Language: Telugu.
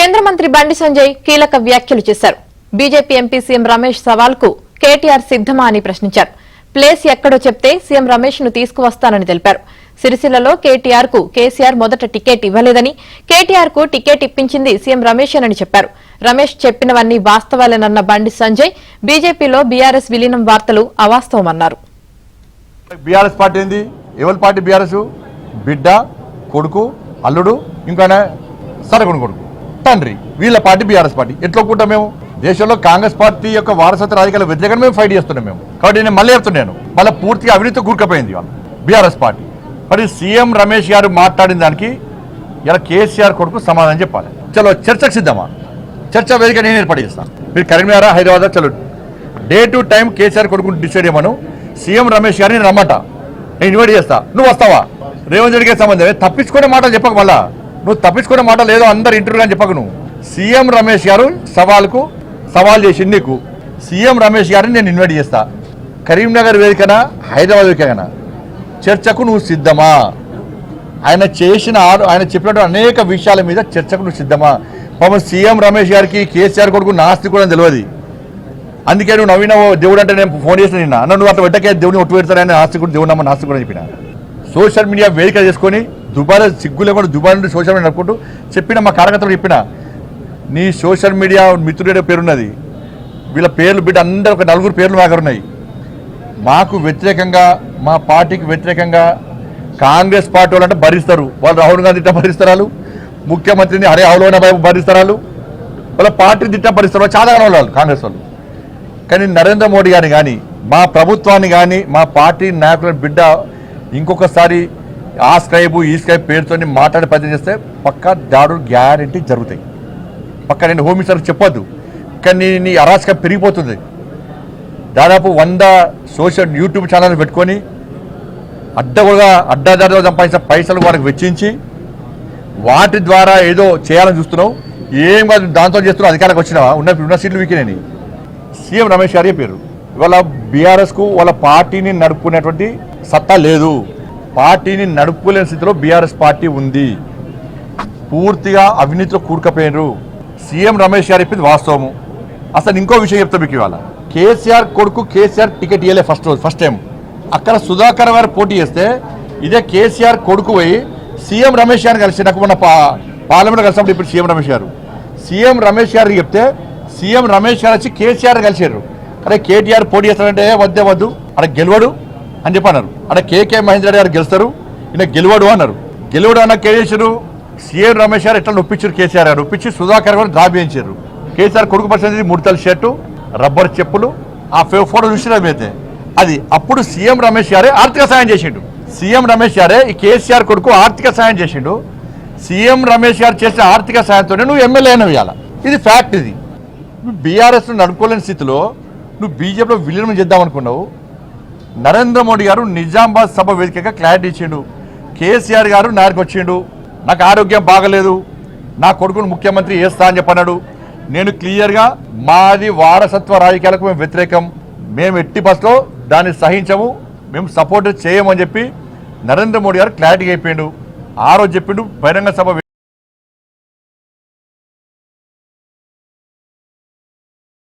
కేంద్ర మంత్రి బండి సంజయ్ కీలక వ్యాఖ్యలు చేశారు. బీజేపీ ఎంపీ సీఎం రమేష్ సవాల్కు కేటీఆర్ సిద్దమా అని ప్రశ్నించారు. ప్లేస్ ఎక్కడో చెప్తే సీఎం రమేష్ ను తీసుకువస్తానని తెలిపారు. సిరిసిల్లలో కేటీఆర్ కు కేసీఆర్ మొదట టికెట్ ఇవ్వలేదని, కేటీఆర్ కు టికెట్ ఇప్పించింది సీఎం రమేషేనని చెప్పారు. రమేష్ చెప్పినవన్నీ వాస్తవాలేనన్న బండి సంజయ్ బీజేపీలో బీఆర్ఎస్ విలీనం వార్తలు అవాస్తవమన్నారు. బీఆర్ఎస్ పార్టీ ఏంది? ఎవరి పార్టీ బీఆర్ఎస్? బిడ్డ, కొడుకు, అల్లుడు, ఇంకా సరకుడు కొడుకు, తండ్రి, వీళ్ళ పార్టీ బీఆర్ఎస్ పార్టీ. ఎట్లా ఒప్పుకుంటాం మేము? దేశంలో కాంగ్రెస్ పార్టీ యొక్క వారసత్వ రాజకీయాల వ్యతిరేకంగా మేము ఫైట్ చేస్తున్నాం మేము. కాబట్టి నేను మళ్ళీ చెప్తున్నాను, మళ్ళీ పూర్తిగా అవినీతి కూరుకుపోయింది వాళ్ళు బీఆర్ఎస్ పార్టీ. మరి సీఎం రమేష్ గారు మాట్లాడిన దానికి ఇలా కేసీఆర్ కొడుకు సమాధానం చెప్పాలి. చలో చర్చకు సిద్ధమా? చర్చ వేదిక నేను ఏర్పాటు చేస్తాను. మీరు కరీంనగర్, హైదరాబాద్, చలో డే టు టైం కేసీఆర్ కొడుకు డిసైడ్ చేయమను. సీఎం రమేష్ గారిని రమ్మంట, నేను ఇన్వైట్ చేస్తా. నువ్వు వస్తావా? రేవంత్ రెడ్డికి సంబంధమే. తప్పించుకునే మాట చెప్పక, మళ్ళా నువ్వు తప్పించుకునే మాట లేదో అందరు ఇంటర్వ్యూ అని చెప్పకు. నువ్వు సీఎం రమేష్ గారు సవాల్ చేసింది నీకు. సీఎం రమేష్ గారిని నేను ఇన్వైట్ చేస్తా. కరీంనగర్ వేదికనా, హైదరాబాద్ వేదికనా, చర్చకు నువ్వు సిద్ధమా? ఆయన చెప్పినట్టు అనేక విషయాల మీద చర్చకు నువ్వు సిద్ధమా? పాపం సీఎం రమేష్ గారికి కేసీఆర్ కొడుకు నాస్తి కూడా తెలియదు. అందుకే నువ్వు నవీన దేవుడు అంటే నేను ఫోన్ చేసిన నిన్న అన్న, నువ్వు అట్లా పెట్టకే దేవుడిని ఒట్టు పెడతానని ఆస్తి దేవుడు నమ్మ నాస్తి కూడా చెప్పిన. సోషల్ మీడియా వేదిక చేసుకొని దుబాయ్ సిగ్గు లేకుండా దుబాయ్ నుండి సోషల్ మీడియా నడుపుకుంటూ చెప్పిన మా కార్యకర్తలు చెప్పిన, నీ సోషల్ మీడియా మిత్రుడే పేరున్నది, వీళ్ళ పేర్లు బిడ్డ అందరూ ఒక 4 పేర్లు మా దగ్గర ఉన్నాయి. మాకు వ్యతిరేకంగా, మా పార్టీకి వ్యతిరేకంగా కాంగ్రెస్ పార్టీ వాళ్ళు అంటే భరిస్తారు. వాళ్ళు రాహుల్ గాంధీ తిట్ట భరిస్తారు, ముఖ్యమంత్రిని హరే అవులోన భరిస్తారు, వాళ్ళ పార్టీ తిట్ట భరిస్తారు. చాలా వాళ్ళు కాంగ్రెస్ వాళ్ళు. కానీ నరేంద్ర మోడీ గారిని కానీ, మా ప్రభుత్వాన్ని కానీ, మా పార్టీ నాయకుల బిడ్డ ఇంకొకసారి ఆ స్క్రైబు ఈ స్క్రైబ్ పేరుతో మాట్లాడే ప్రయత్నం చేస్తే పక్కా దాడులు గ్యారెంటీ జరుగుతాయి. పక్క నేను హోమ్ మినిస్టర్కి చెప్పొద్దు, కానీ నీ అరాచకం పెరిగిపోతుంది. దాదాపు 100 సోషల్ యూట్యూబ్ ఛానల్ పెట్టుకొని అడ్డదారిలో సంపాదించిన పైసలు వారికి వెచ్చించి వాటి ద్వారా ఏదో చేయాలని చూస్తున్నావు. ఏం కాదు, దాంతో చేస్తున్నావు. అధికారులకు వచ్చినావా? ఉన్న సీట్లు వీకినని సీఎం రమేష్ గారి పేరు. ఇవాళ బీఆర్ఎస్కు వాళ్ళ పార్టీని నడుపుకునేటువంటి సత్తా లేదు. పార్టీని నడుపుకోలేని స్థితిలో బీఆర్ఎస్ పార్టీ ఉంది. పూర్తిగా అవినీతిలో కూరుకుపోయినారు. సీఎం రమేష్ గారు చెప్పింది వాస్తవము. అసలు ఇంకో విషయం చెప్తా మీకు. ఇవాళ కేసీఆర్ కొడుకు కేసీఆర్ టికెట్ ఇవ్వలే ఫస్ట్ టైం. అక్కడ సుధాకర్ గారు పోటీ చేస్తే ఇదే కేసీఆర్ కొడుకు పోయి సీఎం రమేష్ గారిని కలిసి, నాకు మొన్న పార్లమెంట్లో కలిసినప్పుడు ఇప్పుడు సీఎం రమేష్ గారికి చెప్తే సీఎం రమేష్ గారు వచ్చి కేసీఆర్ కలిసారు. అరే కేటీఆర్ పోటీ చేస్తారంటే వద్దు అక్కడ గెలవడు అని చెప్పి అన్నారు. అక్కడ కేకే మహేందర్ రెడ్డి గారు గెలుస్తారు, ఈయన గెలవడు అన్నారు. గెలవడు అన్న కేసీఆర్ సీఎం రమేష్ గారు ఎట్లా నొప్పించారు? కేసీఆర్ గారు నొప్పించి సుధాకర్ గారు డ్రా చేయించారు. కేసీఆర్ కొడుకు పరిస్థితి ముడతల షర్టు, రబ్బర్ చెప్పులు, ఆ ఫోటో చూసినమైతే అది. అప్పుడు సీఎం రమేష్ గారే ఆర్థిక సాయం చేసిండు. సీఎం రమేష్ గారే ఈ కేసీఆర్ కొడుకు ఆర్థిక సాయం చేసిండు. సీఎం రమేష్ గారు చేసిన ఆర్థిక సాయంతోనే నువ్వు ఎమ్మెల్యే అయినవి. ఇవాళ ఇది ఫ్యాక్ట్. ఇది నువ్వు బీఆర్ఎస్ను నడుపుకోలేని స్థితిలో నువ్వు బీజేపీలో విలీనం చేద్దామనుకున్నావు. నరేంద్ర మోడీ గారు నిజామాబాద్ సభ వేదికగా క్లారిటీ ఇచ్చిండు. కేసీఆర్ గారు నారికి వచ్చిండు, నాకు ఆరోగ్యం బాగలేదు, నా కొడుకును ముఖ్యమంత్రి చేస్తా అని చెప్పన్నాడు. నేను క్లియర్గా మాది వారసత్వ రాజకీయాలకు మేము వ్యతిరేకం, మేము ఎట్టి బస్లో దాన్ని సహించము, మేము సపోర్ట్ చేయమని చెప్పి నరేంద్ర మోడీ గారు క్లారిటీగా అయిపోయిండు. ఆ రోజు చెప్పిండు బహిరంగ సభ